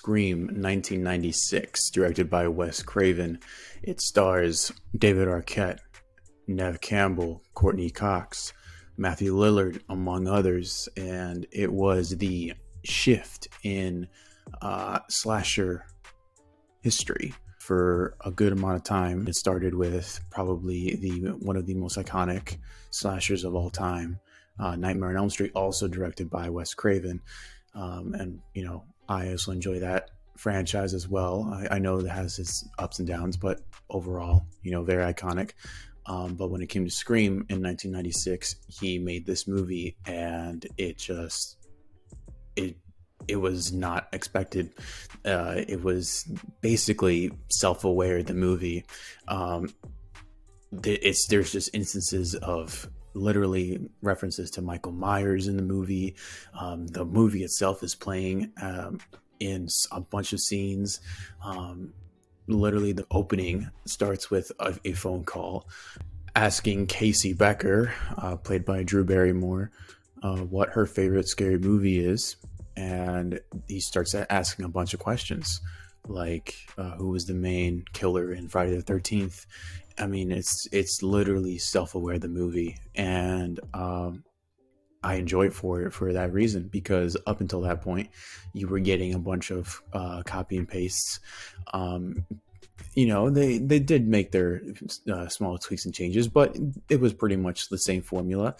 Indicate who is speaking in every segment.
Speaker 1: Scream 1996, directed by Wes Craven. It stars David Arquette, Neve Campbell, Courtney Cox, Matthew Lillard, among others. And it was the shift in slasher history for a good amount of time. It started with probably one of the most iconic slashers of all time, Nightmare on Elm Street, also directed by Wes Craven. And I also enjoy that franchise as well. I know it has its ups and downs, but overall, very iconic. But when it came to Scream in 1996, he made this movie, and it was not expected. It was basically self-aware, the movie. There's just instances of literally references to Michael Myers in the movie. The movie itself is playing in a bunch of scenes. Literally, the opening starts with a phone call asking Casey Becker, played by Drew Barrymore, what her favorite scary movie is. And he starts asking a bunch of questions, like who was the main killer in Friday the 13th. I mean, it's literally self-aware, the movie, and I enjoy it for that reason, because up until that point, you were getting a bunch of copy and pastes. They did make their small tweaks and changes, but it was pretty much the same formula.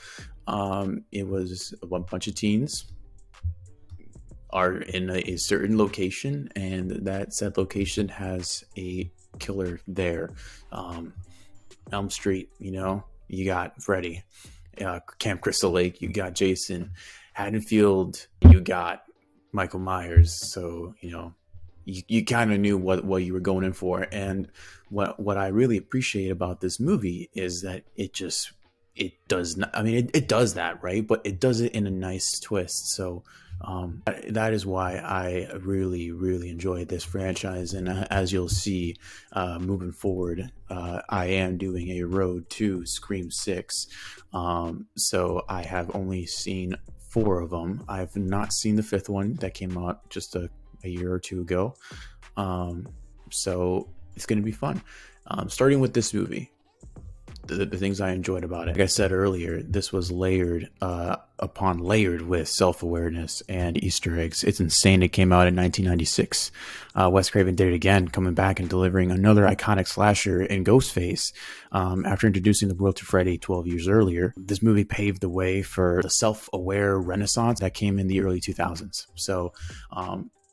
Speaker 1: It was a bunch of teens are in a certain location, and that said location has a killer there. Elm Street, you got Freddy. Camp Crystal Lake, you got Jason. Haddonfield, you got Michael Myers. So you kind of knew what you were going in for. And what I really appreciate about this movie is that it does not, it does that, right? But it does it in a nice twist. So that is why I really, really enjoyed this franchise. And as you'll see, moving forward, I am doing a road to Scream 6. So I have only seen 4 of them. I've not seen the 5th one that came out just a year or two ago. So it's going to be fun. Starting with this movie, the things I enjoyed about it. Like I said earlier, this was layered upon layered with self-awareness and Easter eggs. It's insane. It came out in 1996. Wes Craven did it again, coming back and delivering another iconic slasher in Ghostface. After introducing the world to Freddy 12 years earlier, this movie paved the way for the self-aware renaissance that came in the early 2000s. So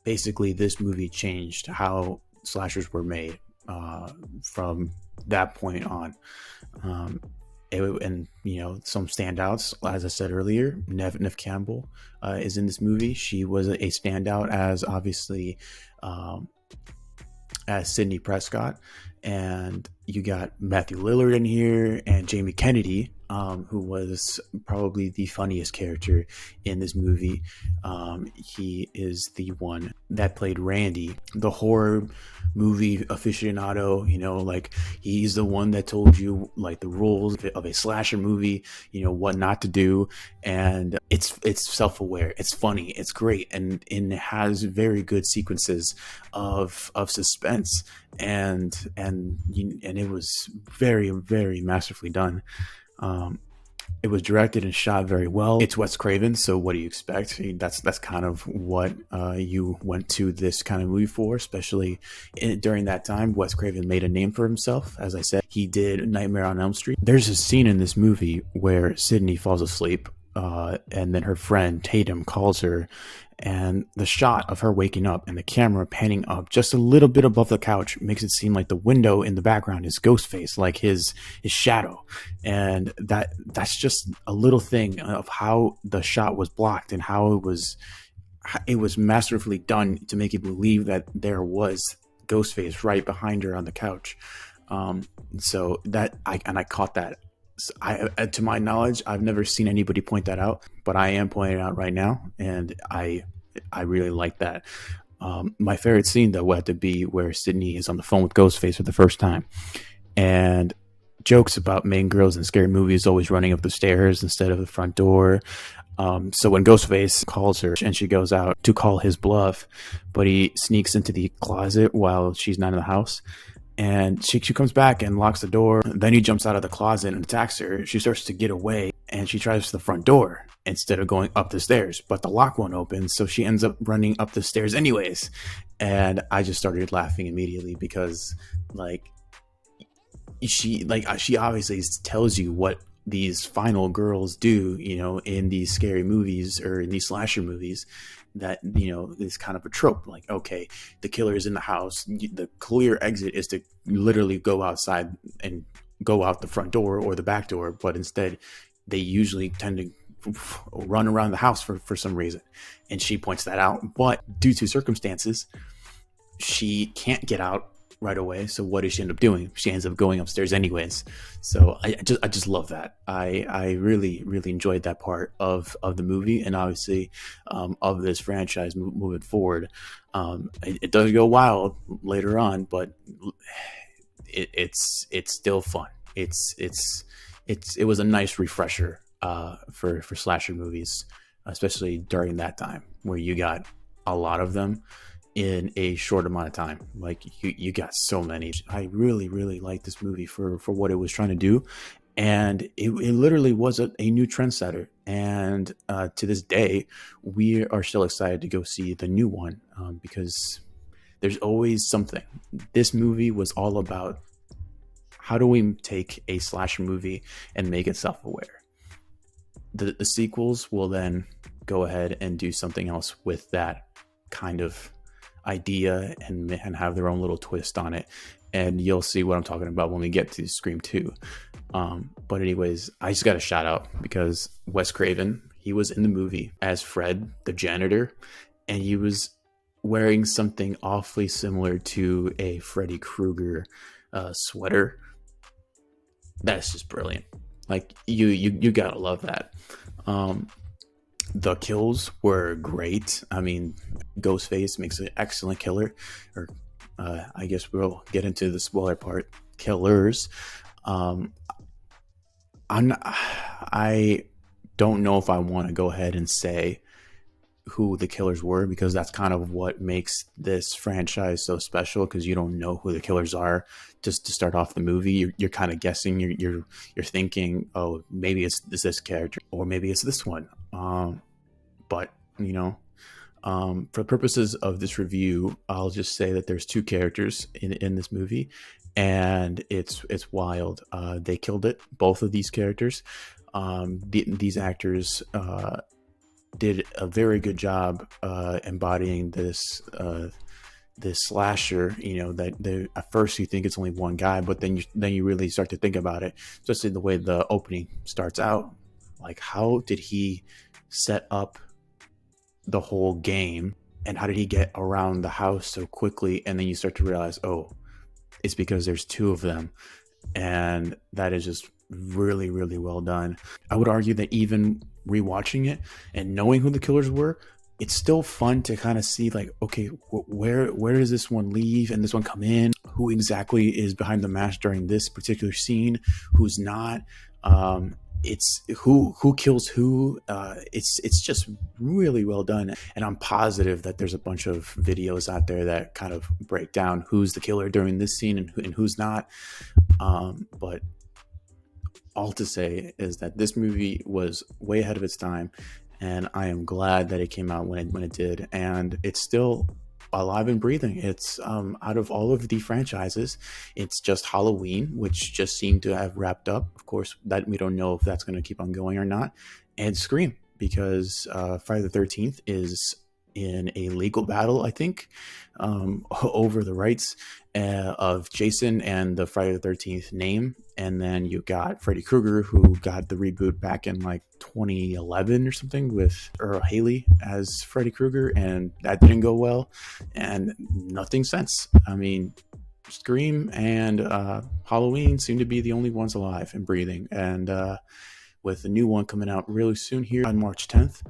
Speaker 1: basically, this movie changed how slashers were made from that point on. Some standouts, as I said earlier, Neve Campbell is in this movie. She was a standout as obviously as Sidney Prescott, and you got Matthew Lillard in here and Jamie Kennedy, who was probably the funniest character in this movie. He is the one that played Randy, the horror movie aficionado. He's the one that told you like the rules of a slasher movie, what not to do. And it's self-aware, it's funny, it's great, and it has very good sequences of suspense, and it was very, very masterfully done. It was directed and shot very well. It's Wes Craven, so what do you expect? That's kind of what you went to this kind of movie for, especially during that time. Wes Craven made a name for himself. As I said, he did Nightmare on Elm Street. There's a scene in this movie where Sidney falls asleep, and then her friend Tatum calls her, and the shot of her waking up and the camera panning up just a little bit above the couch makes it seem like the window in the background is Ghostface, like his shadow. And that's just a little thing of how the shot was blocked and how it was masterfully done to make you believe that there was Ghostface right behind her on the couch. So that I caught that. To my knowledge, I've never seen anybody point that out, but I am pointing it out right now, and I really like that. My favorite scene, though, had to be where Sidney is on the phone with Ghostface for the first time, and jokes about main girls in scary movies always running up the stairs instead of the front door. So when Ghostface calls her and she goes out to call his bluff, but he sneaks into the closet while she's not in the house, and she comes back and locks the door. Then he jumps out of the closet and attacks her. She starts to get away, and she tries the front door instead of going up the stairs, but the lock won't open, so she ends up running up the stairs anyways. And I just started laughing immediately because, like, she obviously tells you what these final girls do, you know, in these scary movies or in these slasher movies, that, you know, is kind of a trope. Like, okay, the killer is in the house, the clear exit is to literally go outside and go out the front door or the back door, but instead they usually tend to run around the house for some reason. And she points that out, but due to circumstances she can't get out right away. So what does she end up doing? She ends up going upstairs anyways. So I just love that. I really enjoyed that part of the movie, and obviously of this franchise moving forward. It does go wild later on, but it's still fun. It was a nice refresher for slasher movies, especially during that time where you got a lot of them in a short amount of time. Like, you got so many. I really like this movie for what it was trying to do, and it literally was a new trendsetter. And to this day, we are still excited to go see the new one, because there's always something. This movie was all about, how do we take a slasher movie and make it self-aware? The sequels will then go ahead and do something else with that kind of idea and have their own little twist on it, and you'll see what I'm talking about when we get to Scream 2. But anyways, I just got a shout out because Wes Craven, he was in the movie as Fred the janitor, and he was wearing something awfully similar to a Freddy Krueger sweater. That's just brilliant. Like, you gotta love that. The kills were great. I mean, Ghostface makes an excellent killer, or I guess we'll get into the spoiler part. Killers. I don't know if I want to go ahead and say who the killers were, because that's kind of what makes this franchise so special, because you don't know who the killers are. Just to start off the movie, you're kind of guessing. You're thinking, oh, maybe it's this character, or maybe it's this one. But you know, for purposes of this review, I'll just say that there's two characters in this movie, and it's wild. They killed it, both of these characters. These actors did a very good job embodying this slasher. You know, that at first you think it's only one guy, but then you really start to think about it, especially the way the opening starts out. Like, how did he set up the whole game, and how did he get around the house so quickly? And then you start to realize, oh, it's because there's two of them, and that is just really well done. I would argue that even rewatching it and knowing who the killers were, it's still fun to kind of see, like, okay, where does this one leave and this one come in? Who exactly is behind the mask during this particular scene? Who's not? It's who kills who. It's just really well done, and I'm positive that there's a bunch of videos out there that kind of break down who's the killer during this scene and who's not. But all to say is that this movie was way ahead of its time, and I am glad that it came out when it did, and it's still alive and breathing. It's out of all of the franchises, it's just Halloween, which just seemed to have wrapped up. Of course, that we don't know if that's going to keep on going or not, and Scream, because Friday the 13th is in a legal battle, I think, over the rights of Jason and the Friday the 13th name. And then you got Freddy Krueger, who got the reboot back in like 2011 or something, with Earl Haley as Freddy Krueger, and that didn't go well, and nothing since. I mean, Scream and Halloween seem to be the only ones alive and breathing, and with the new one coming out really soon here on March 10th,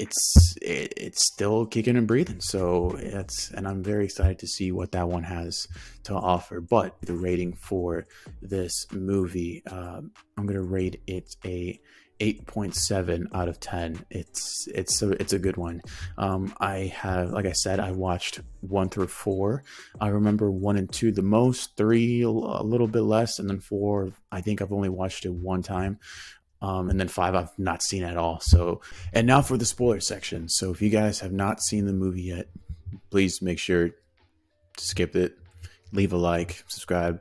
Speaker 1: it's still kicking and breathing. So and I'm very excited to see what that one has to offer. But the rating for this movie, I'm gonna rate it a 8.7 out of 10. It's a good one. I have, like I said, I watched 1 through 4. I remember 1 and 2 the most, 3 a little bit less, and then 4 I think I've only watched it one time. And then 5 I've not seen at all. So, and now for the spoiler section. So if you guys have not seen the movie yet, please make sure to skip it, leave a like, subscribe.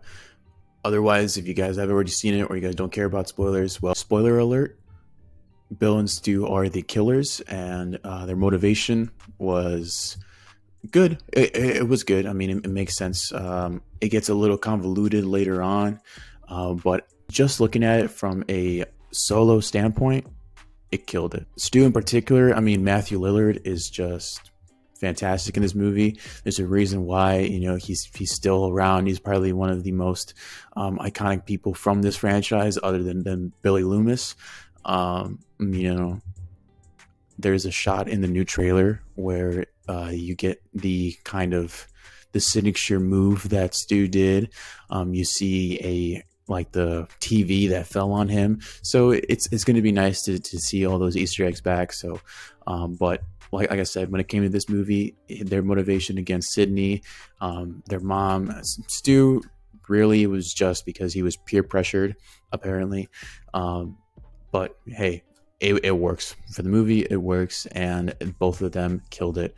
Speaker 1: Otherwise, if you guys have already seen it or you guys don't care about spoilers, well, spoiler alert, Bill and Stu are the killers, and their motivation was good. It was good. I mean, it makes sense. It gets a little convoluted later on, but just looking at it from a solo standpoint, it killed it. Stu in particular, I mean, Matthew Lillard is just fantastic in this movie. There's a reason why, he's still around. He's probably one of the most iconic people from this franchise, other than Billy Loomis. There's a shot in the new trailer where you get the kind of the signature move that Stu did. You see the TV that fell on him. So it's going to be nice to see all those Easter eggs back. So, but like I said, when it came to this movie, their motivation against Sidney, their mom, Stu, really was just because he was peer pressured, apparently. But hey, it works for the movie. It works, and both of them killed it.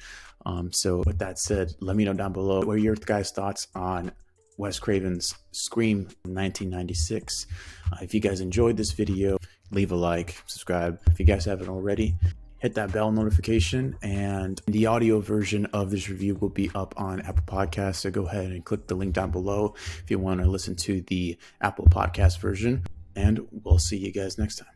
Speaker 1: So with that said, let me know down below what are your guys' thoughts on Wes Craven's Scream 1996. If you guys enjoyed this video, leave a like, subscribe. If you guys haven't already, hit that bell notification, and the audio version of this review will be up on Apple Podcasts. So go ahead and click the link down below if you want to listen to the Apple Podcast version, and we'll see you guys next time.